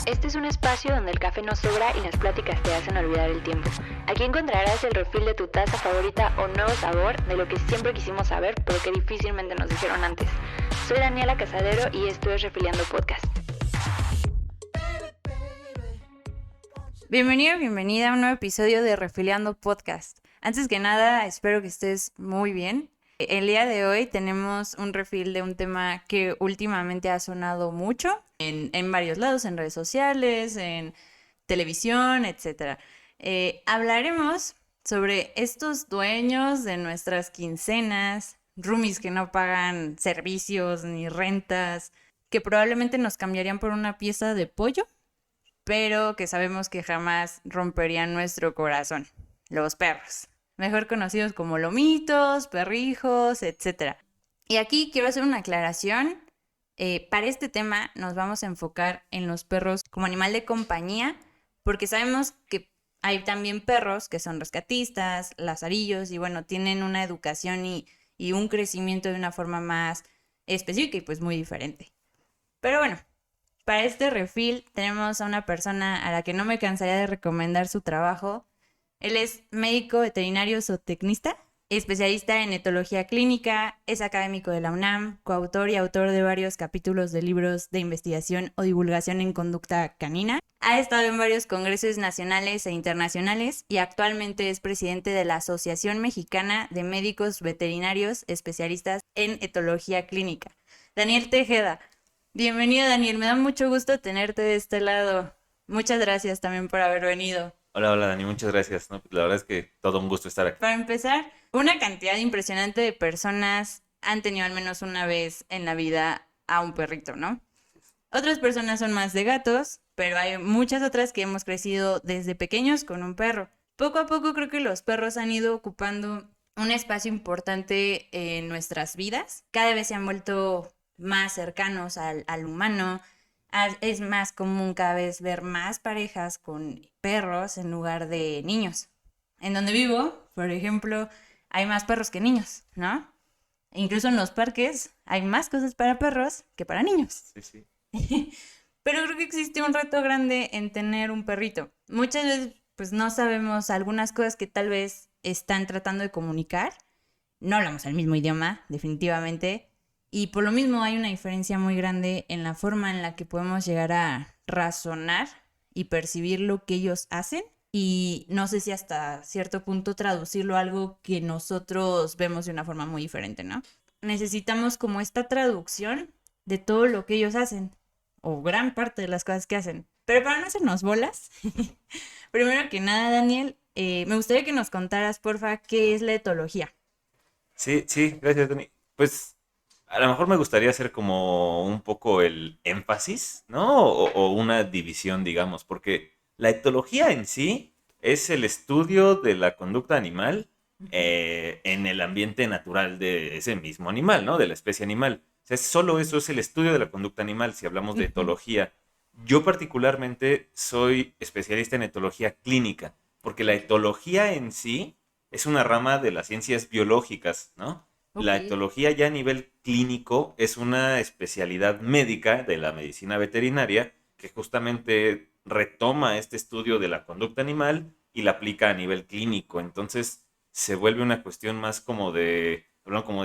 Este es un espacio donde el café no sobra y las pláticas te hacen olvidar el tiempo. Aquí encontrarás el refill de tu taza favorita o nuevo sabor de lo que siempre quisimos saber, pero que difícilmente nos dijeron antes. Soy Daniela Casadero y esto es Refiliando Podcast. Bienvenido, bienvenida a un nuevo episodio de Refiliando Podcast. Antes que nada, espero que estés muy bien. El día de hoy tenemos un refill de un tema que últimamente ha sonado mucho en varios lados, en redes sociales, en televisión, etc. Hablaremos sobre estos dueños de nuestras quincenas, roomies que no pagan servicios ni rentas, que probablemente nos cambiarían por una pieza de pollo, pero que sabemos que jamás romperían nuestro corazón, los perros. Mejor conocidos como lomitos, perrijos, etc. Y aquí quiero hacer una aclaración. Para este tema nos vamos a enfocar en los perros como animal de compañía, porque sabemos que hay también perros que son rescatistas, lazarillos, y bueno, tienen una educación y un crecimiento de una forma más específica y pues muy diferente. Pero bueno, para este refill tenemos a una persona a la que no me cansaría de recomendar su trabajo. Él es médico veterinario zootecnista, especialista en etología clínica, es académico de la UNAM, coautor y autor de varios capítulos de libros de investigación o divulgación en conducta canina. Ha estado en varios congresos nacionales e internacionales y actualmente es presidente de la Asociación Mexicana de Médicos Veterinarios Especialistas en Etología Clínica. Daniel Tejeda. Bienvenido, Daniel. Me da mucho gusto tenerte de este lado. Muchas gracias también por haber venido. Hola Dani, muchas gracias, ¿no? La verdad es que todo un gusto estar aquí. Para empezar, una cantidad impresionante de personas han tenido al menos una vez en la vida a un perrito, ¿no? Otras personas son más de gatos, pero hay muchas otras que hemos crecido desde pequeños con un perro. Poco a poco creo que los perros han ido ocupando un espacio importante en nuestras vidas. Cada vez se han vuelto más cercanos al humano. Es más común cada vez ver más parejas con perros en lugar de niños. En donde vivo, por ejemplo, hay más perros que niños, ¿no? Incluso en los parques hay más cosas para perros que para niños. Sí. Pero creo que existe un reto grande en tener un perrito. Muchas veces pues no sabemos algunas cosas que tal vez están tratando de comunicar. No hablamos el mismo idioma, definitivamente. Y por lo mismo hay una diferencia muy grande en la forma en la que podemos llegar a razonar y percibir lo que ellos hacen. Y no sé si hasta cierto punto traducirlo a algo que nosotros vemos de una forma muy diferente, ¿no? Necesitamos como esta traducción de todo lo que ellos hacen, o gran parte de las cosas que hacen. Pero para no hacernos bolas, primero que nada, Daniel, me gustaría que nos contaras, porfa, qué es la etología. Sí, gracias Dani. Pues a lo mejor me gustaría hacer como un poco el énfasis, ¿no? O una división, digamos, porque la etología en sí es el estudio de la conducta animal en el ambiente natural de ese mismo animal, ¿no? De la especie animal. O sea, solo eso es el estudio de la conducta animal, si hablamos de etología. Yo particularmente soy especialista en etología clínica, porque la etología en sí es una rama de las ciencias biológicas, ¿no? La etología ya a nivel clínico es una especialidad médica de la medicina veterinaria que justamente retoma este estudio de la conducta animal y la aplica a nivel clínico. Entonces se vuelve una cuestión más como de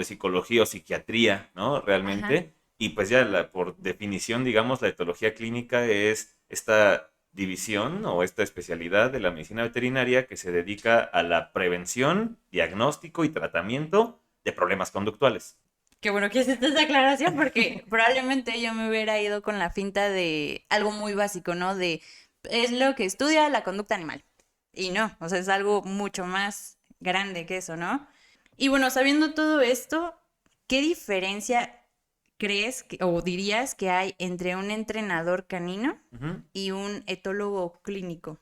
psicología o psiquiatría, ¿no? Realmente. Ajá. Y pues ya por definición, digamos, la etología clínica es esta división o esta especialidad de la medicina veterinaria que se dedica a la prevención, diagnóstico y tratamiento de problemas conductuales. Qué bueno que hiciste esa aclaración porque probablemente yo me hubiera ido con la finta de algo muy básico, ¿no? De es lo que estudia la conducta animal. Y no, o sea, es algo mucho más grande que eso, ¿no? Y bueno, sabiendo todo esto, ¿qué diferencia crees o dirías que hay entre un entrenador canino y un etólogo clínico?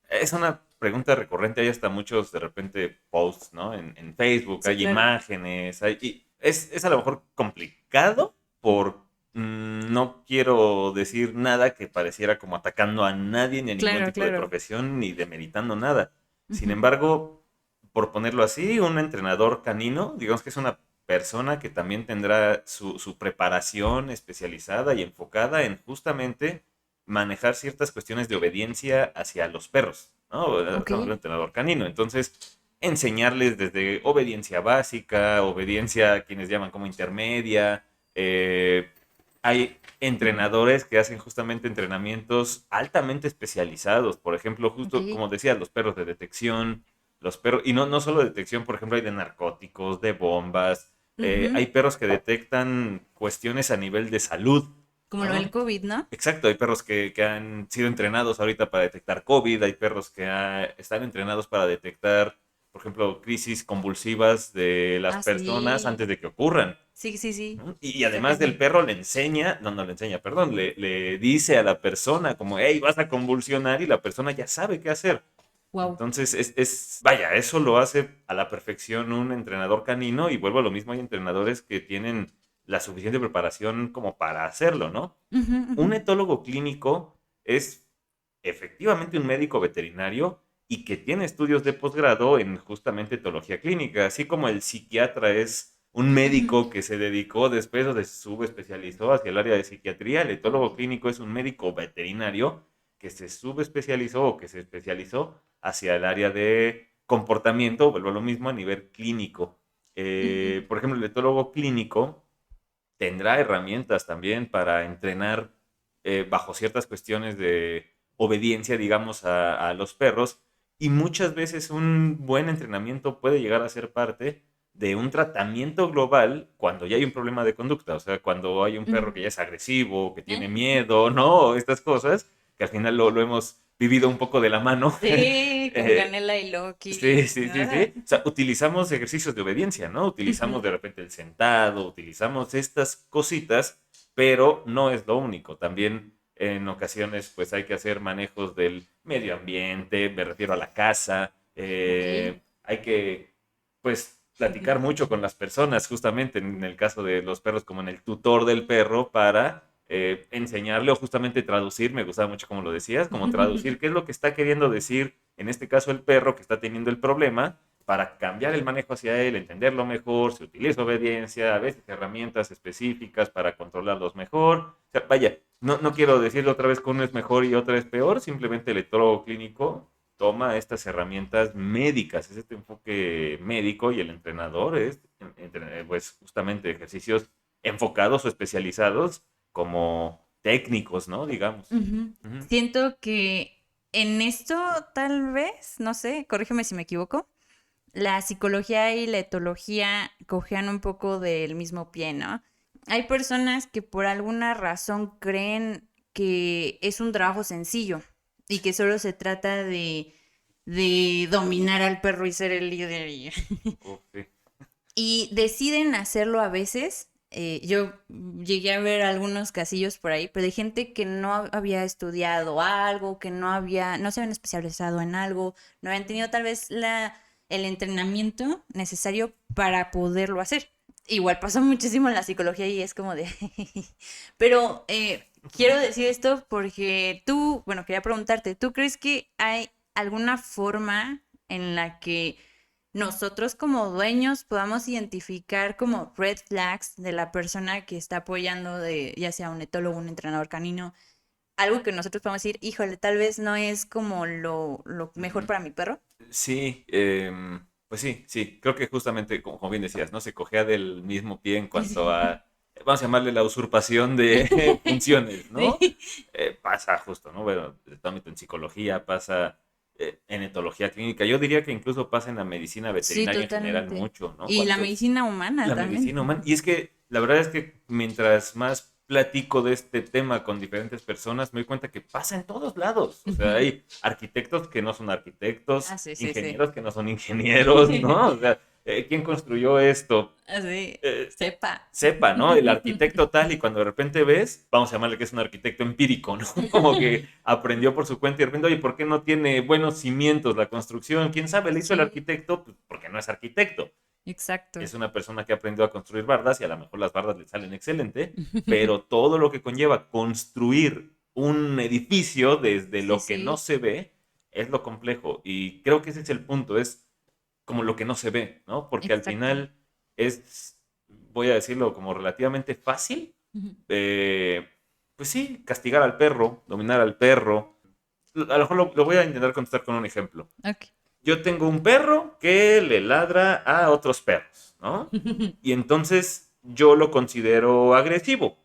Es una pregunta recurrente, hay hasta muchos de repente posts, ¿no? En Facebook, sí, hay claro. Imágenes, y es a lo mejor complicado no quiero decir nada que pareciera como atacando a nadie, ni a ningún tipo de profesión, ni demeritando nada. Sin embargo, por ponerlo así, un entrenador canino, digamos que es una persona que también tendrá su preparación especializada y enfocada en justamente manejar ciertas cuestiones de obediencia hacia los perros, ¿no? Estamos Ok. hablando de entrenador canino. Entonces, enseñarles desde obediencia básica, obediencia a quienes llaman como intermedia. Hay entrenadores que hacen justamente entrenamientos altamente especializados. Por ejemplo, Ok. justo como decía, los perros de detección, los perros, y no solo de detección, por ejemplo, hay de narcóticos, de bombas. Ujú. Hay perros que detectan cuestiones a nivel de salud, Como lo del ¿no? COVID, ¿no? Exacto, hay perros que han sido entrenados ahorita para detectar COVID, hay perros que están entrenados para detectar, por ejemplo, crisis convulsivas de las Ah, personas sí. antes de que ocurran. Sí, sí, sí. ¿No? Y Está además del cañón. perro le enseña, no le enseña, perdón, le dice a la persona como, hey, vas a convulsionar y la persona ya sabe qué hacer. Wow. Entonces, vaya, eso lo hace a la perfección un entrenador canino y vuelvo a lo mismo, hay entrenadores que tienen la suficiente preparación como para hacerlo, ¿no? Ujú, ujú. Un etólogo clínico es efectivamente un médico veterinario y que tiene estudios de posgrado en justamente etología clínica, así como el psiquiatra es un Ujú. médico que se dedicó después o se subespecializó hacia el área de psiquiatría, el etólogo Ok. clínico es un médico veterinario que se subespecializó o que se especializó hacia el área de comportamiento, vuelvo a lo mismo a nivel clínico. Ujú. Por ejemplo, el etólogo clínico tendrá herramientas también para entrenar bajo ciertas cuestiones de obediencia, digamos, a los perros. Y muchas veces un buen entrenamiento puede llegar a ser parte de un tratamiento global cuando ya hay un problema de conducta. O sea, cuando hay un perro que Ujú. ya es agresivo, que tiene Eh, miedo, ¿no? Estas cosas, que al final lo hemos vivido un poco de la mano. Sí, con eh, Canela y Loki. Sí, sí, sí, Ah. sí. O sea, utilizamos ejercicios de obediencia, ¿no? Utilizamos Ujú. de repente el sentado, utilizamos estas cositas, pero no es lo único. También en ocasiones, pues hay que hacer manejos del medio ambiente, me refiero a la casa. Ok. Hay que, pues, platicar mucho con las personas, justamente en el caso de los perros, como en el tutor del perro, para enseñarle o justamente traducir, me gustaba mucho como lo decías, como traducir qué es lo que está queriendo decir, en este caso el perro que está teniendo el problema, para cambiar el manejo hacia él, entenderlo mejor, se utiliza obediencia, a veces herramientas específicas para controlarlos mejor. O sea, vaya, no quiero decirlo otra vez que uno es mejor y otra es peor, simplemente el etólogo clínico toma estas herramientas médicas, es este enfoque médico y el entrenador es pues justamente ejercicios enfocados o especializados como técnicos, ¿no? Digamos. Ujú. Ujú. Siento que en esto, tal vez, no sé, corrígeme si me equivoco, la psicología y la etología cojean un poco del mismo pie, ¿no? Hay personas que por alguna razón creen que es un trabajo sencillo y que solo se trata de dominar al perro y ser el líder. Uf, sí. Y deciden hacerlo a veces. Yo llegué a ver algunos casillos por ahí, pero de gente que no había estudiado algo, que no se habían especializado en algo, no habían tenido tal vez el entrenamiento necesario para poderlo hacer. Igual pasó muchísimo en la psicología y es como de... Pero quiero decir esto porque tú, bueno, quería preguntarte, ¿tú crees que hay alguna forma en la que nosotros como dueños podamos identificar como red flags de la persona que está apoyando de ya sea un etólogo, un entrenador canino, algo que nosotros podamos decir, híjole, tal vez no es como lo mejor Ujú. para mi perro? Sí, pues sí, sí, creo que justamente, como bien decías, ¿no? Se cojea del mismo pie en cuanto Sí. a, vamos a llamarle la usurpación de funciones, ¿no? Sí. Pasa justo, ¿no? Bueno, ámbito en psicología, pasa en etología clínica, yo diría que incluso pasa en la medicina Sí, veterinaria en general totalmente. mucho, ¿no? Y la ¿Cuántos medicina humana la también. medicina humana? Y es que la verdad es que mientras más platico de este tema con diferentes personas, me doy cuenta que pasa en todos lados. O sea, Ujú. hay arquitectos que no son Ah, arquitectos, sí, sí, sí. ingenieros que no son ingenieros, ¿no? O sea, ¿quién construyó esto? Así, Eh, sepa. sepa, ¿no? El arquitecto tal y cuando de repente ves, vamos a llamarle que es un arquitecto empírico, ¿no? Como que aprendió por su cuenta y de repente, oye, ¿por qué no tiene buenos cimientos la construcción? ¿Quién sabe? Le hizo el Sí, arquitecto, pues porque no es arquitecto, exacto. es una persona que aprendió a construir bardas y a lo mejor las bardas le salen excelente, pero todo lo que conlleva construir un edificio desde Sí, lo que no sí, se ve es lo complejo y creo que ese es el punto, es como lo que no se ve, ¿no? Porque al exacto. final es voy a decirlo como relativamente fácil, Ujú. pues sí, castigar al perro, dominar al perro. A lo mejor lo voy a intentar contestar con un ejemplo. Ok. Yo tengo un perro que le ladra a otros perros, ¿no? Y entonces yo lo considero agresivo.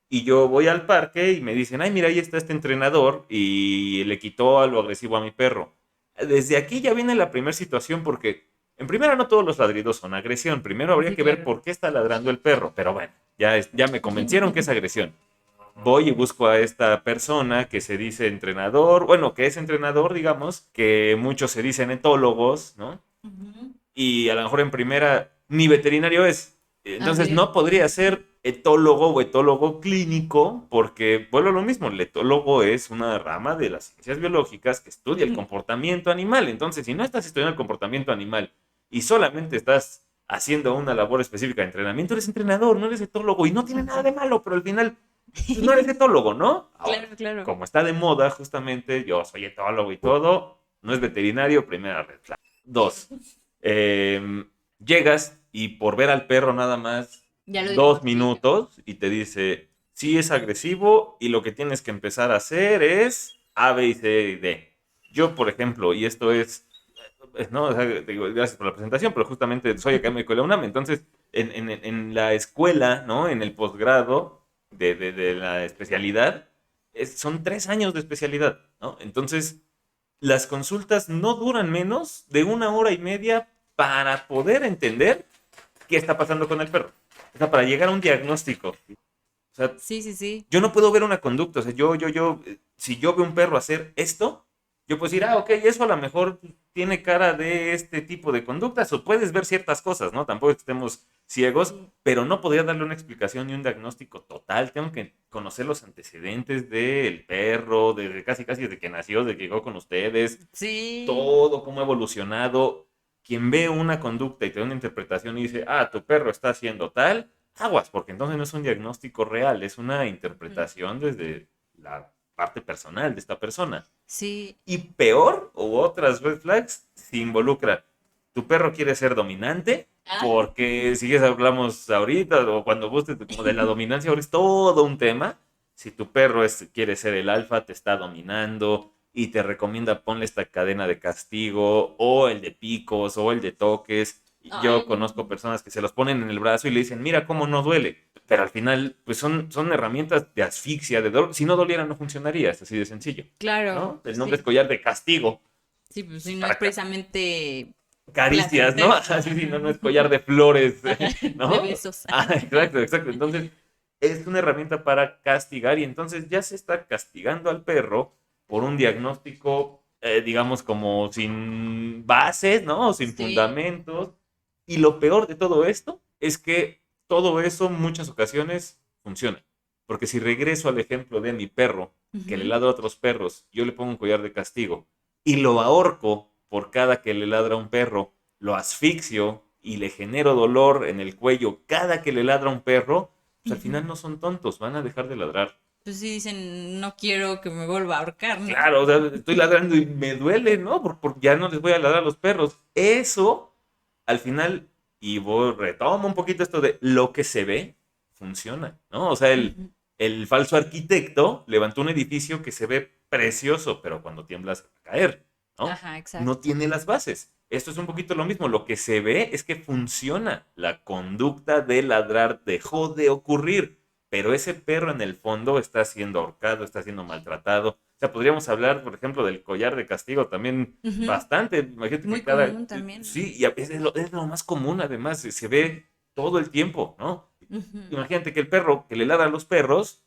Y yo voy al parque y me dicen, ay, mira, ahí está este entrenador y le quitó a lo agresivo a mi perro. Desde aquí ya viene la primera situación porque, en primera, no todos los ladridos son agresión. Primero habría Sí, que ver claro. por qué está ladrando el perro. Pero bueno, ya me convencieron que es agresión. Voy y busco a esta persona que se dice entrenador, bueno, que es entrenador, digamos, que muchos se dicen etólogos, ¿no? Ujú. Y a lo mejor en primera ni veterinario es. Así Entonces es. no podría ser etólogo o etólogo clínico porque vuelvo a lo mismo, el etólogo es una rama de las ciencias biológicas que estudia el comportamiento animal. Entonces, si no estás estudiando el comportamiento animal y solamente estás haciendo una labor específica de entrenamiento, eres entrenador, no eres etólogo y no tiene nada de malo, pero al final pues, no eres etólogo, ¿no? Ahora, Claro, claro. como está de moda justamente, yo soy etólogo y todo, no es veterinario, primera red flag. Dos, llegas y por ver al perro nada más Ya lo 2 minutos y te dice, sí es agresivo y lo que tienes que empezar a hacer es A, B y C y D. Yo, por ejemplo, y esto es, no, o sea, digo, gracias por la presentación, pero justamente soy académico de la UNAM, entonces en la escuela, ¿no? En el posgrado de la especialidad, son 3 años de especialidad, ¿no? Entonces, las consultas no duran menos de 1 hora y media para poder entender qué está pasando con el perro. O sea, para llegar a un diagnóstico. O sea, Sí, sí, sí. yo no puedo ver una conducta. O sea, si yo veo un perro hacer esto, yo puedo decir, ok, eso a lo mejor tiene cara de este tipo de conductas, o puedes ver ciertas cosas, ¿no? Tampoco es que estemos ciegos, pero no podría darle una explicación ni un diagnóstico total. Tengo que conocer los antecedentes del perro, desde casi casi desde que nació, desde que llegó con ustedes, Sí. todo, cómo ha evolucionado. Quien ve una conducta y te da una interpretación y dice, ah, tu perro está haciendo tal, aguas, porque entonces no es un diagnóstico real, es una Ujú. interpretación desde la parte personal de esta persona. Sí. Y peor, u otras red flags, se involucra. Tu perro quiere ser dominante, Ah. porque si ya hablamos ahorita, o cuando guste, como de la dominancia, ahora es todo un tema. Si tu perro quiere ser el alfa, te está dominando y te recomienda ponle esta cadena de castigo, o el de picos, o el de toques. Yo Ay, conozco no. personas que se los ponen en el brazo y le dicen, mira cómo no duele. Pero al final, pues son herramientas de asfixia, de dolor. Si no doliera, no funcionaría, es así de sencillo. Claro. ¿No? El nombre es Sí. collar de castigo. Sí, pues sí, Pues no es para precisamente caricias, ¿no? placentero. Así sí, no, no Ajá. es collar de flores, Ajá. De ¿no? besos. Ah, exacto, exacto. Entonces, es una herramienta para castigar y entonces ya se está castigando al perro por un diagnóstico, digamos, como sin bases, ¿no? O sin Sí. fundamentos. Y lo peor de todo esto es que todo eso en muchas ocasiones funciona. Porque si regreso al ejemplo de mi perro, que le Ujú. ladra a otros perros, yo le pongo un collar de castigo y lo ahorco por cada que le ladra a un perro, lo asfixio y le genero dolor en el cuello cada que le ladra a un perro, pues al Ujú. final no son tontos, van a dejar de ladrar. Pues sí dicen, no quiero que me vuelva a ahorcar, ¿no? Claro, o sea, estoy ladrando y me duele, ¿no? Porque ya no les voy a ladrar a los perros. Eso, al final, y retomo un poquito esto de lo que se ve, funciona, ¿no? O sea, Ujú. el falso arquitecto levantó un edificio que se ve precioso, pero cuando tiembla se va a caer, ¿no? Ajá, No exacto. tiene las bases. Esto es un poquito lo mismo. Lo que se ve es que funciona. La conducta de ladrar dejó de ocurrir, pero ese perro en el fondo está siendo ahorcado, está siendo maltratado. O sea, podríamos hablar, por ejemplo, del collar de castigo también Ujú. bastante. Imagínate Muy que cada... común también, ¿no? Sí, y es lo más común además, se ve todo el tiempo, ¿no? Ujú. Imagínate que el perro que le ladra a los perros,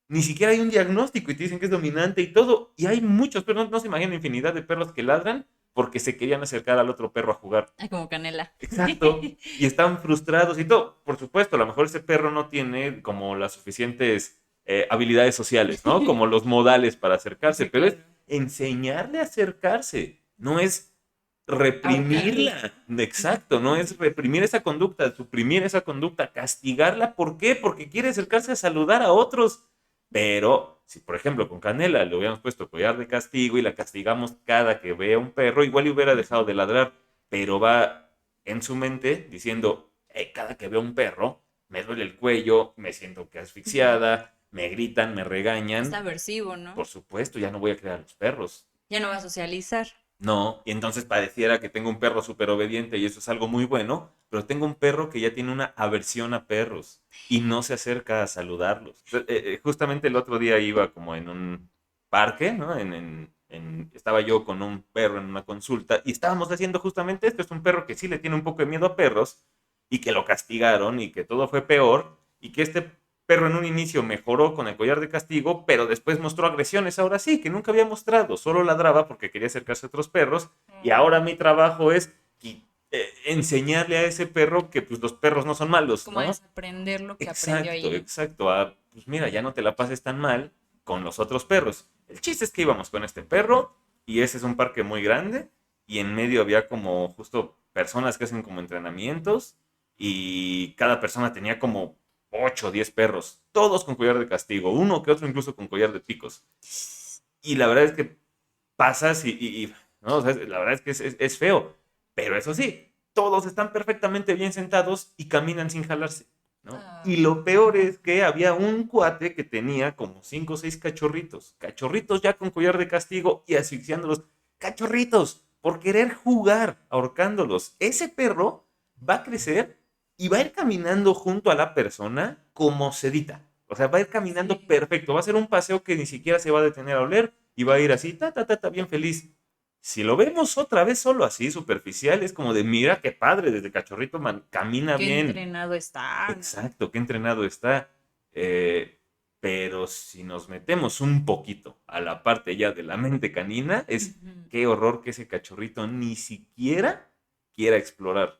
ni siquiera hay un diagnóstico y te dicen que es dominante y todo. Y hay muchos, pero no se imaginan infinidad de perros que ladran porque se querían acercar al otro perro a jugar. Ah, como canela. Exacto. Y están frustrados y todo. Por supuesto, a lo mejor ese perro no tiene como las suficientes habilidades sociales, ¿no? Como los modales para acercarse, Sí, pero es claro. enseñarle a acercarse, no es Ahorcarlo. reprimirla. Exacto, no es reprimir esa conducta, suprimir esa conducta, castigarla. ¿Por qué? Porque quiere acercarse a saludar a otros. Pero si, por ejemplo, con Canela le hubiéramos puesto collar de castigo y la castigamos cada que vea un perro, igual hubiera dejado de ladrar, pero va en su mente diciendo, cada que veo un perro, me duele el cuello, me siento que asfixiada, me gritan, me Es regañan. aversivo, ¿no? Por supuesto, ya no voy a crear a los perros. Ya no va a socializar. No, y entonces pareciera que tengo un perro súper obediente y eso es algo muy bueno, pero tengo un perro que ya tiene una aversión a perros y no se acerca a saludarlos. Justamente el otro día iba como en un parque, ¿no? Estaba yo con un perro en una consulta y estábamos haciendo justamente esto. Es un perro que sí le tiene un poco de miedo a perros y que lo castigaron y que todo fue peor y que este perro en un inicio mejoró con el collar de castigo, pero después mostró agresiones, ahora sí, que nunca había mostrado, solo ladraba porque quería acercarse a otros perros, y ahora mi trabajo es enseñarle a ese perro que pues los perros no son malos, Como ¿no? desaprender lo que aprendió Exacto, ahí. exacto. Pues mira, ya no te la pases tan mal con los otros perros. El chiste es que íbamos con este perro y ese es un parque muy grande y en medio había como justo personas que hacen como entrenamientos y cada persona tenía como 8 o 10 perros, todos con collar de castigo, uno que otro incluso con collar de picos. Y la verdad es que pasas no, o sea, la verdad es que es feo, pero eso sí, todos están perfectamente bien sentados y caminan sin jalarse, ¿no? Y lo peor es que había un cuate que tenía como 5 o 6 cachorritos, cachorritos ya con collar de castigo y asfixiándolos, cachorritos, por querer jugar, ahorcándolos. Ese perro va a crecer y va a ir caminando junto a la persona como sedita. O sea, va a ir caminando Sí. perfecto, va a ser un paseo que ni siquiera se va a detener a oler y va a ir así, bien feliz. Si lo vemos otra vez solo así, superficial, es como de, mira qué padre, desde cachorrito camina Qué bien. entrenado está, ¿no? Exacto, qué entrenado está. Pero si nos metemos un poquito a la parte ya de la mente canina, es Ujú. qué horror que ese cachorrito ni siquiera quiera explorar.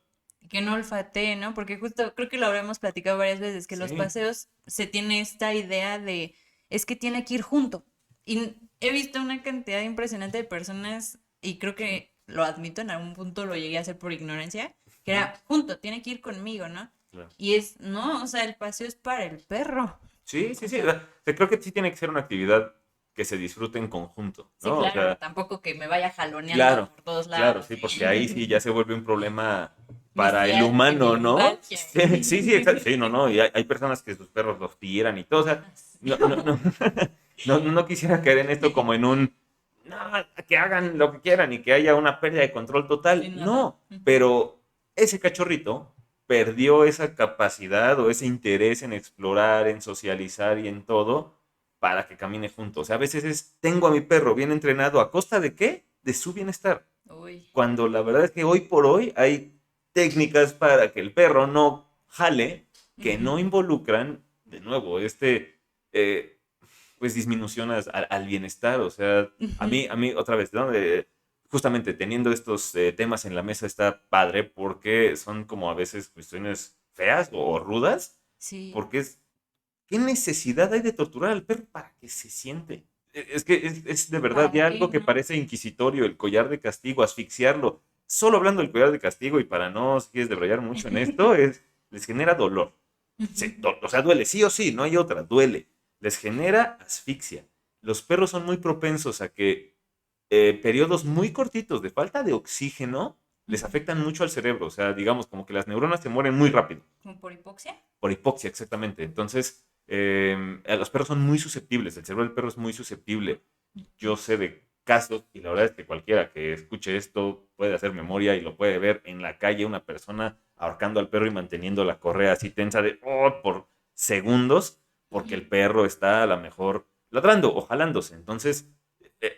Que no olfatee, ¿no? Porque justo creo que lo habremos platicado varias veces, que los Sí, paseos se tiene esta idea de, es que tiene que ir junto. Y he visto una cantidad impresionante de personas, y creo que lo admito, en algún punto lo llegué a hacer por ignorancia, que ujú, era junto, tiene que ir conmigo, ¿no? claro. Y es, no, o sea, el paseo es para el perro. Sí, sí, O sí. O sea, sea, creo que sí tiene que ser una actividad que se disfrute en conjunto, sí, ¿no? O claro, sea, tampoco que me vaya jaloneando claro, por todos claro, lados. sí, porque ahí sí ya se vuelve un problema para el De mi humano, ¿no? infancia. Sí, sí, sí, exacto. Sí, no, no. Y hay personas que sus perros los tiran y todo. O sea, no, no, no, no quisiera caer en esto como en un, no, que hagan lo que quieran y que haya una pérdida de control Sí, total. no, no. No, pero ese cachorrito perdió esa capacidad o ese interés en explorar, en socializar y en todo para que camine juntos. O sea, a veces tengo a mi perro bien entrenado a costa de qué? De su bienestar. Uy. Cuando la verdad es que hoy por hoy hay técnicas para que el perro no jale, que no Ujú. involucran, de nuevo, eh, pues disminución al bienestar. O sea, Ujú. a mí otra vez, ¿no? Justamente teniendo estos temas en la mesa está padre porque son como a veces cuestiones feas o rudas, Sí, porque ¿qué necesidad hay de torturar al perro para que se siente? Es que es de verdad ¿para ya qué, algo que no? parece inquisitorio, el collar de castigo, asfixiarlo. Solo hablando del collar de castigo y para no si quieres debrayar mucho en esto, les genera dolor. Ujú. Sí, o sea, duele, sí o sí, no hay otra, duele. Les genera asfixia. Los perros son muy propensos a que periodos muy cortitos de falta de oxígeno les Ujú. afectan mucho al cerebro. O sea, digamos como que las neuronas se mueren muy rápido. ¿Como por hipoxia? Por hipoxia, exactamente. Entonces, los perros son muy susceptibles, el cerebro del perro es muy susceptible. Yo sé de casos, y la verdad es que cualquiera que escuche esto puede hacer memoria y lo puede ver en la calle, una persona ahorcando al perro y manteniendo la correa así tensa de por segundos, porque el perro está a lo mejor ladrando o jalándose. Entonces,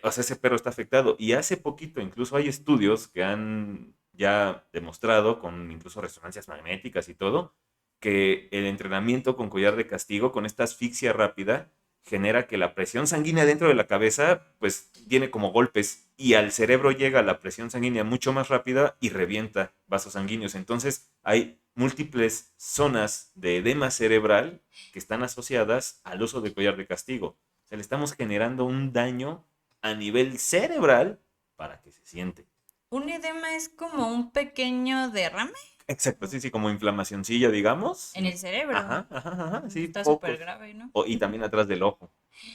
o sea, ese perro está afectado. Y hace poquito, incluso hay estudios que han ya demostrado, con incluso resonancias magnéticas y todo, que el entrenamiento con collar de castigo, con esta asfixia rápida, genera que la presión sanguínea dentro de la cabeza, pues tiene como golpes y al cerebro llega la presión sanguínea mucho más rápida y revienta vasos sanguíneos. Entonces hay múltiples zonas de edema cerebral que están asociadas al uso de collar de castigo. O sea, le estamos generando un daño a nivel cerebral para que se siente. Un edema es como un pequeño derrame Exacto, sí, sí, como inflamacioncilla, digamos. en el cerebro. Ajá, ajá, ajá, sí, Está súper pocos. grave, ¿no? Y también atrás del ojo,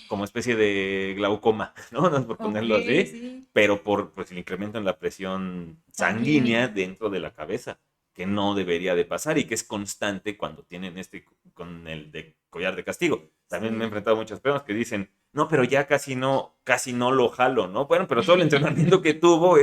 como especie de glaucoma, ¿no? No es por Ok, ponerlo así, sí. pero por pues, el incremento en la presión sanguínea Sanguínea. dentro de la cabeza. que no debería de pasar y que es constante cuando tienen con el de collar de castigo. También me he enfrentado a muchas personas que dicen, no, pero ya casi no lo jalo, ¿no? Bueno, pero todo el entrenamiento que tuvo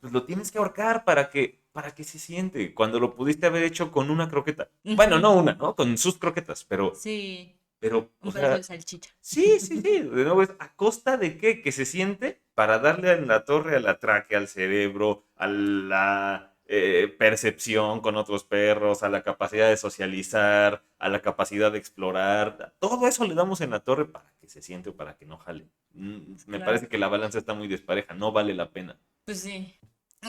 pues lo tienes que ahorcar para que se siente, cuando lo pudiste haber hecho con una croqueta. Bueno, no una, ¿no? Con sus croquetas, Sí, o un pedazo de sea, salchicha. sí, sí, sí. De nuevo, ¿es a costa de qué? Que se siente para darle en la torre a la tráquea, al cerebro, a la percepción con otros perros, a la capacidad de socializar, a la capacidad de explorar. Todo eso le damos en la torre para que se siente o para que no jale. Me Claro. parece que la balanza está muy despareja, no vale la pena. Pues sí.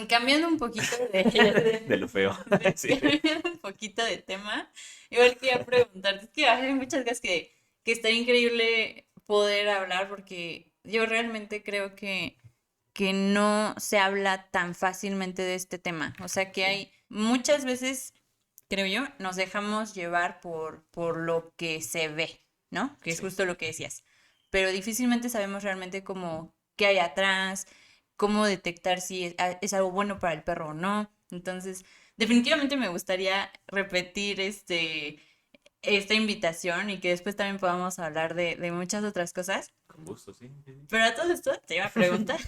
Cambiando un poquito De lo feo. Sí. cambiando un poquito de tema, igual quería preguntarte, es que hay muchas cosas que estaría increíble poder hablar porque yo realmente creo que no se habla tan fácilmente de este tema. O sea que Sí. hay muchas veces, creo yo, nos dejamos llevar por lo que se ve, ¿no? Que es Sí. justo lo que decías. Pero difícilmente sabemos realmente cómo, qué hay atrás, cómo detectar si es algo bueno para el perro o no. Entonces, definitivamente me gustaría repetir esta invitación y que después también podamos hablar de muchas otras cosas. Con gusto, sí. Sí, sí. Pero a todo esto te iba a preguntar,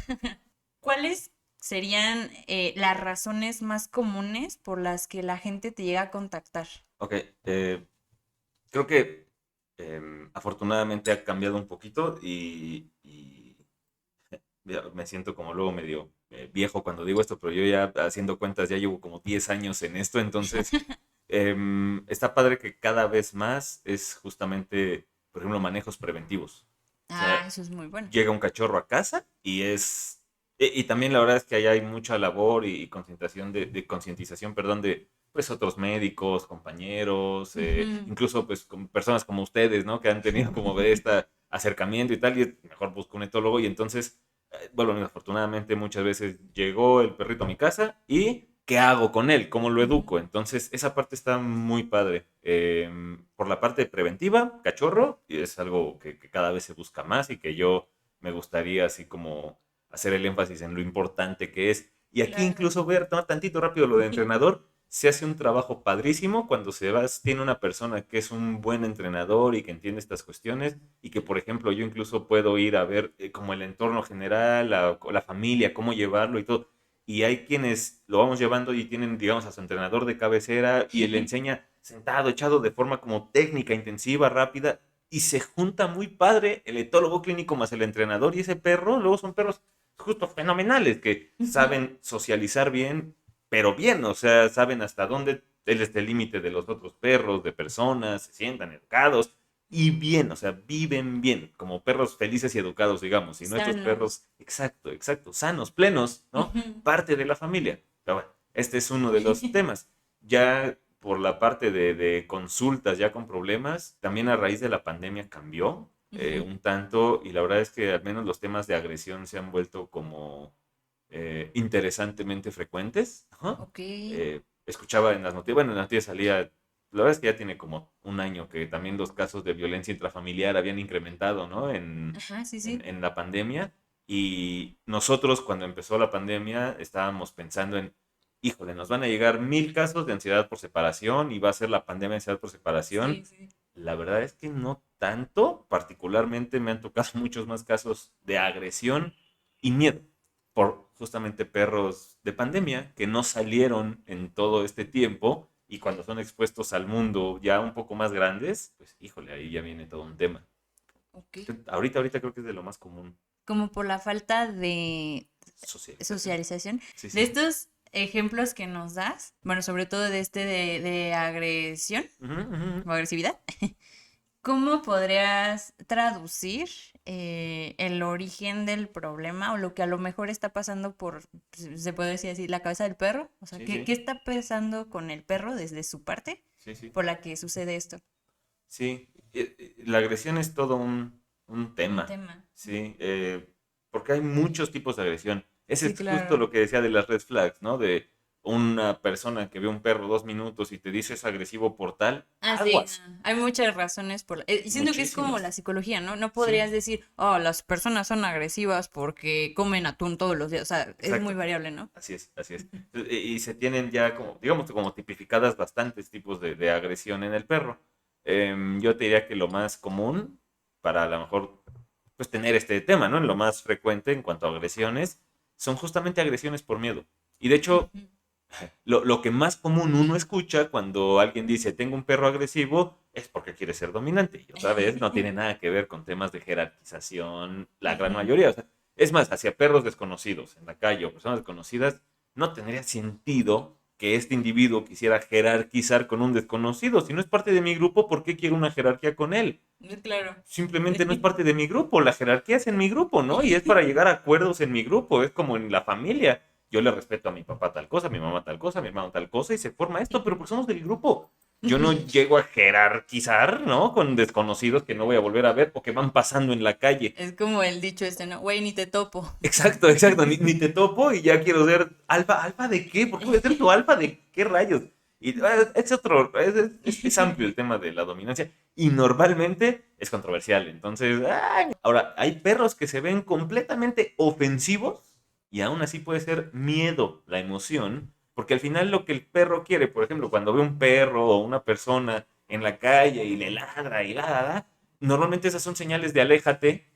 ¿cuáles serían las razones más comunes por las que la gente te llega a contactar? Ok, creo que afortunadamente ha cambiado un poquito y ya me siento como luego medio viejo cuando digo esto, pero yo ya haciendo cuentas ya llevo como 10 años en esto, entonces está padre que cada vez más es justamente, por ejemplo, manejos preventivos. O Ah, sea, eso es muy bueno. llega un cachorro a casa y es... Y también la verdad es que allá hay mucha labor y concientización de concientización, perdón, de pues otros médicos, compañeros, Ujú. incluso pues con personas como ustedes, ¿no? Que han tenido como de este acercamiento y tal, y mejor busco un etólogo y entonces, bueno, afortunadamente muchas veces llegó el perrito a mi casa y ¿qué hago con él? ¿Cómo lo Ujú. educo? Entonces, esa parte está muy padre. Por la parte preventiva, cachorro, y es algo que cada vez se busca más y que yo me gustaría así como hacer el énfasis en lo importante que es. Y aquí Claro. incluso voy a retomar tantito rápido lo de entrenador. Se hace un trabajo padrísimo cuando tiene una persona que es un buen entrenador y que entiende estas cuestiones y que, por ejemplo, yo incluso puedo ir a ver como el entorno general, la familia, cómo llevarlo y todo. Y hay quienes lo vamos llevando y tienen, digamos, a su entrenador de cabecera y él le enseña sentado, echado de forma como técnica, intensiva, rápida, y se junta muy padre el etólogo clínico más el entrenador y ese perro, luego son perros justo fenomenales que Ujú. saben socializar bien, pero bien, o sea, saben hasta dónde él es el límite de los otros perros, de personas, se sientan educados y bien, o sea, viven bien, como perros felices y educados, digamos, y nuestros Sanos. perros, exacto, exacto, sanos, plenos, ¿no? Ujú. Parte de la familia. Pero bueno, este es uno de los temas. Ya por la parte de consultas ya con problemas, también a raíz de la pandemia cambió Ujú. un tanto y la verdad es que al menos los temas de agresión se han vuelto como interesantemente frecuentes. Ajá. Ok. Escuchaba en las noticias, bueno, en las noticias salía, la verdad es que ya tiene como un año que también los casos de violencia intrafamiliar habían incrementado, ¿no? Ajá, sí, sí. En la pandemia. Y nosotros cuando empezó la pandemia estábamos pensando en, híjole, nos van a llegar 1000 casos de ansiedad por separación y va a ser la pandemia de ansiedad por Sí, separación. sí. La verdad es que no tanto, particularmente me han tocado muchos más casos de agresión y miedo por justamente perros de pandemia que no salieron en todo este tiempo y cuando son expuestos al mundo ya un poco más grandes, pues híjole, ahí ya viene todo un tema. Ok. Ahorita creo que es de lo más común, Como por la falta de socialización. socialización. Sí, De sí. estos ejemplos que nos das, bueno, sobre todo de de agresión Ujú, ujú. o agresividad, ¿cómo podrías traducir el origen del problema o lo que a lo mejor está pasando por, pues, se puede decir así, la cabeza del perro? O sea, Sí, ¿qué, sí, qué está pasando con el perro desde su parte sí, sí. por la que sucede esto? Sí, la agresión es todo un Un tema, tema. ¿sí? Porque hay muchos tipos de agresión. Ese Sí, es justo claro. lo que decía de las red flags, ¿no? De una persona que ve un perro 2 minutos y te dice es agresivo por tal, Sí, aguas. no, hay muchas razones y siento que es como Muchísimas. la psicología, ¿no? No Sí, podrías decir, oh, las personas son agresivas porque comen atún todos los días. O sea, es muy exacto. variable, ¿no? Así es, así es. Y se tienen ya como, digamos, como tipificadas bastantes tipos de agresión en el perro. Yo te diría que lo más común para a lo mejor pues tener este tema, ¿no? En lo más frecuente en cuanto a agresiones, son justamente agresiones por miedo. Y de hecho, Ujú. lo que más común uno escucha cuando alguien dice tengo un perro agresivo es porque quiere ser dominante. Y otra vez no tiene nada que ver con temas de jerarquización, la gran Ujú. mayoría. O sea, es más, hacia perros desconocidos en la calle o personas desconocidas, no tendría sentido que este individuo quisiera jerarquizar con un desconocido. Si no es parte de mi grupo, ¿por qué quiero una jerarquía con él? Claro. Simplemente no es parte de mi grupo, la jerarquía es en mi grupo, ¿no? Y es para llegar a acuerdos en mi grupo, es como en la familia. Yo le respeto a mi papá tal cosa, a mi mamá tal cosa, a mi hermano tal cosa y se forma esto, pero pues somos del grupo. Yo no llego a jerarquizar, ¿no? Con desconocidos que no voy a volver a ver o que van pasando en la calle. Es como el dicho este, ¿no? Güey, ni te topo. Exacto, exacto. Ni te topo y ya quiero ser alfa. ¿Alfa de qué? ¿Por qué voy a ser tu alfa de qué rayos? Y es otro, es amplio el tema de la dominancia y normalmente es controversial. Entonces, ay. Ahora, hay perros que se ven completamente ofensivos y aún así puede ser miedo la emoción, porque al final lo que el perro quiere, por ejemplo, cuando ve un perro o una persona en la calle y le ladra y la, normalmente esas son señales de aléjate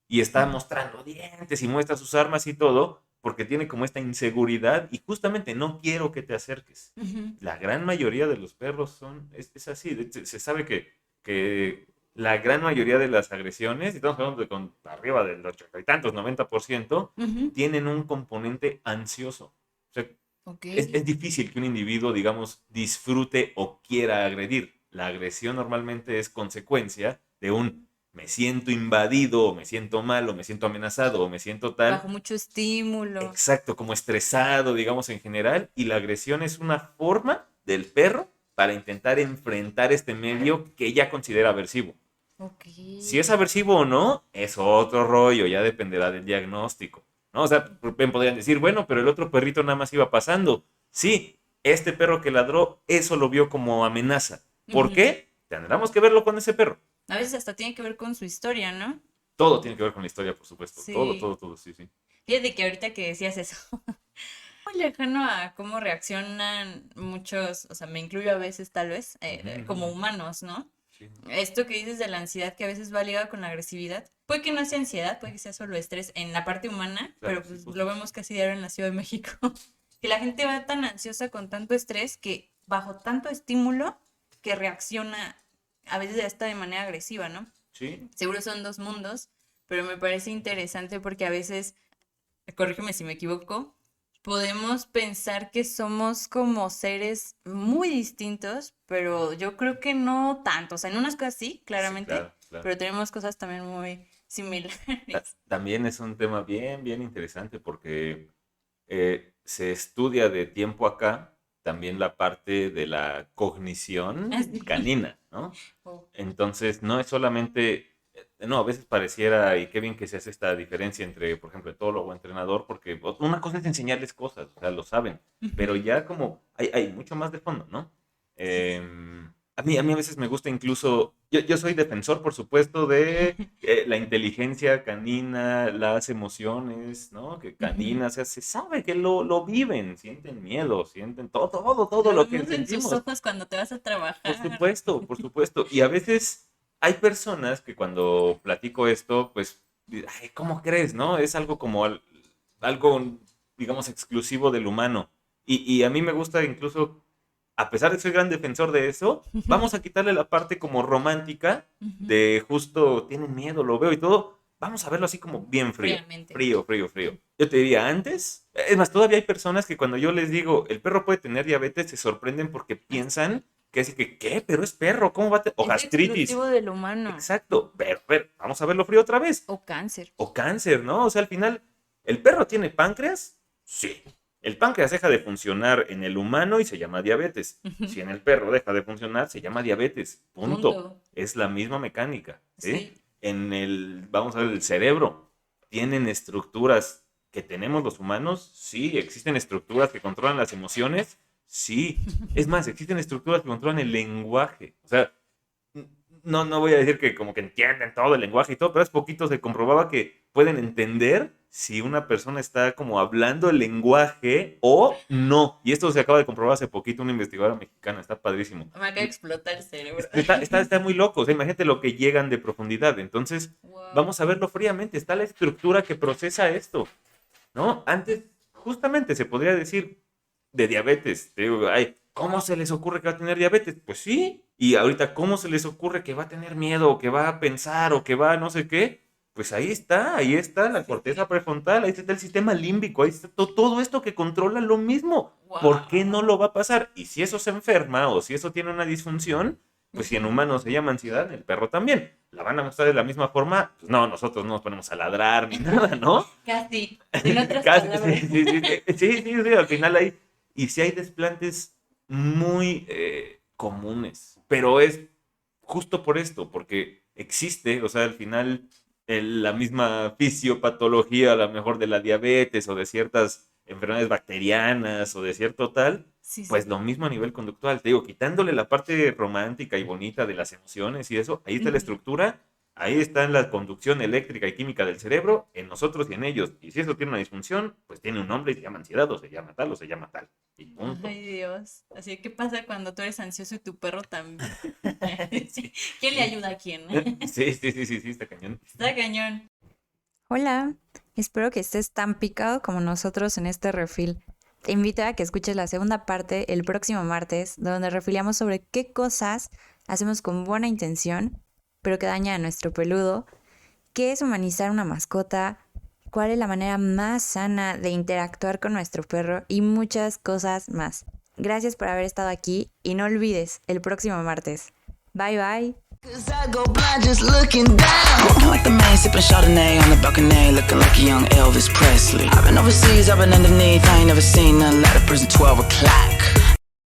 y está mostrando dientes y muestra sus armas y todo, porque tiene como esta inseguridad y justamente no quiero que te acerques. Ujú. La gran mayoría de los perros es así. De hecho, se sabe que la gran mayoría de las agresiones, y estamos hablando de con arriba del 80 y tantos, 90%, Ujú. tienen un componente ansioso. O sea, Ok. es difícil que un individuo, digamos, disfrute o quiera agredir. La agresión normalmente es consecuencia de un me siento invadido, o me siento mal, o me siento amenazado, o me siento tal. Bajo mucho estímulo. Exacto, como estresado, digamos, en general. Y la agresión es una forma del perro para intentar enfrentar este medio que ella considera aversivo. Ok. Si es aversivo o no, es otro rollo, ya dependerá del diagnóstico, ¿no? O sea, bien podrían decir, bueno, pero el otro perrito nada más iba pasando. Sí, este perro que ladró, eso lo vio como amenaza. ¿Por Ujú. qué? Tendremos que verlo con ese perro. A veces hasta tiene que ver con su historia, ¿no? Todo tiene que ver con la historia, por supuesto. Todo, Sí. todo, todo, sí, sí. Fíjate que ahorita que decías eso, muy lejano a cómo reaccionan muchos, o sea, me incluyo a veces tal vez, Ujú, ujú, como ujú. humanos, ¿no? Sí, Esto que dices de la ansiedad que a veces va ligada con la agresividad, puede que no sea ansiedad, puede que sea solo estrés en la parte humana, claro, pero sí, pues lo justo. vemos casi diario en la Ciudad de México, que la gente va tan ansiosa con tanto estrés que bajo tanto estímulo que reacciona a veces hasta de manera agresiva, ¿no? Sí, Seguro son dos mundos, pero me parece interesante porque a veces, corrígeme si me equivoco, podemos pensar que somos como seres muy distintos, pero yo creo que no tanto. O sea, en unas cosas sí, sí, claramente, claro, claro. pero tenemos cosas también muy similares. También es un tema bien, bien interesante porque se estudia de tiempo acá también la parte de la cognición Así. canina, ¿no? Oh. Entonces, no es solamente, no, a veces pareciera, y qué bien que se hace esta diferencia entre, por ejemplo, etólogo o entrenador, porque una cosa es enseñarles cosas, o sea, lo saben, pero Ujú. ya como hay mucho más de fondo, ¿no? Sí. A mí a veces me gusta incluso, yo soy defensor, por supuesto, de la inteligencia canina, las emociones, ¿no? Que Ujú. caninas, o sea, se sabe que lo viven, sienten miedo, sienten todo, todo, todo Lo lo que vemos en sus sentimos. ojos cuando te vas a Por trabajar. supuesto, por supuesto. Y a veces hay personas que cuando platico esto, pues, ay, ¿cómo crees, no? Es algo como algo, digamos, exclusivo del humano. Y a mí me gusta incluso, a pesar de que soy gran defensor de eso, vamos a quitarle la parte como romántica Ujú. de justo tienen miedo, lo veo y todo. Vamos a verlo así como bien frío. Fríamente. Frío, frío, frío. Yo te diría antes, es más, todavía hay personas que cuando yo les digo el perro puede tener diabetes se sorprenden porque piensan que es que, ¿qué? Pero es perro, ¿cómo va a tener? O Es exclusivo gastritis. del humano. Exacto, pero a ver, vamos a verlo frío otra vez. O cáncer. O cáncer, ¿no? O sea, al final, ¿el perro tiene páncreas? Sí. El páncreas deja de funcionar en el humano y se llama diabetes. Ujú. Si en el perro deja de funcionar, se llama diabetes. Punto. Punto. Es la misma mecánica, ¿sí? Sí. Vamos a ver, el cerebro. Tienen estructuras que tenemos los humanos, sí. Existen estructuras que controlan las emociones, sí. Es más, existen estructuras que controlan el lenguaje. O sea, no voy a decir que como que entienden todo el lenguaje y todo, pero hace poquito se comprobaba que pueden entender si una persona está como hablando el lenguaje o no. Y esto se acaba de comprobar hace poquito una investigadora mexicana, está padrísimo. Me acaba de explotar el cerebro. Está muy loco, o sea, imagínate lo que llegan de profundidad. Entonces, vamos a verlo fríamente. Está la estructura que procesa esto, ¿no? Antes, justamente se podría decir de diabetes. Te digo, ay, ¿cómo se les ocurre que va a tener diabetes? Pues sí. Y ahorita, ¿cómo se les ocurre que va a tener miedo, o que va a pensar, o que va a no sé qué? Pues ahí está la corteza prefrontal, ahí está el sistema límbico, ahí está todo esto que controla lo mismo. Wow. ¿Por qué no lo va a pasar? Y si eso se enferma, o si eso tiene una disfunción, pues si en humanos se llama ansiedad, en el perro también. ¿La van a mostrar de la misma forma? Pues no, nosotros no nos ponemos a ladrar ni nada, ¿no? Casi, en otras Casi, palabras. sí, al final hay, y sí hay desplantes muy comunes, pero es justo por esto, porque existe, o sea, al final la misma fisiopatología, a lo mejor de la diabetes o de ciertas enfermedades bacterianas o de cierto tal, Sí. pues lo mismo a nivel conductual, te digo, quitándole la parte romántica y bonita de las emociones y eso, ahí está la estructura. Ahí está la conducción eléctrica y química del cerebro, en nosotros y en ellos. Y si eso tiene una disfunción, pues tiene un nombre y se llama ansiedad, o se llama tal, o se llama tal. Y punto. Ay, Dios. Así, ¿qué pasa cuando tú eres ansioso y tu perro también? Sí. ¿Quién le ayuda a quién? Sí, está cañón. Está cañón. Hola, espero que estés tan picado como nosotros en este refill. Te invito a que escuches la segunda parte el próximo martes, donde refiliamos sobre qué cosas hacemos con buena intención, pero que daña a nuestro peludo, qué es humanizar una mascota, cuál es la manera más sana de interactuar con nuestro perro y muchas cosas más. Gracias por haber estado aquí y no olvides el próximo martes. Bye bye. Cause I go blind just looking down. Walking like the man, sipping Chardonnay on the balcony, looking like a young Elvis Presley. I've been overseas, I've been underneath, I ain't never seen nothing like a prison 12 o'clock.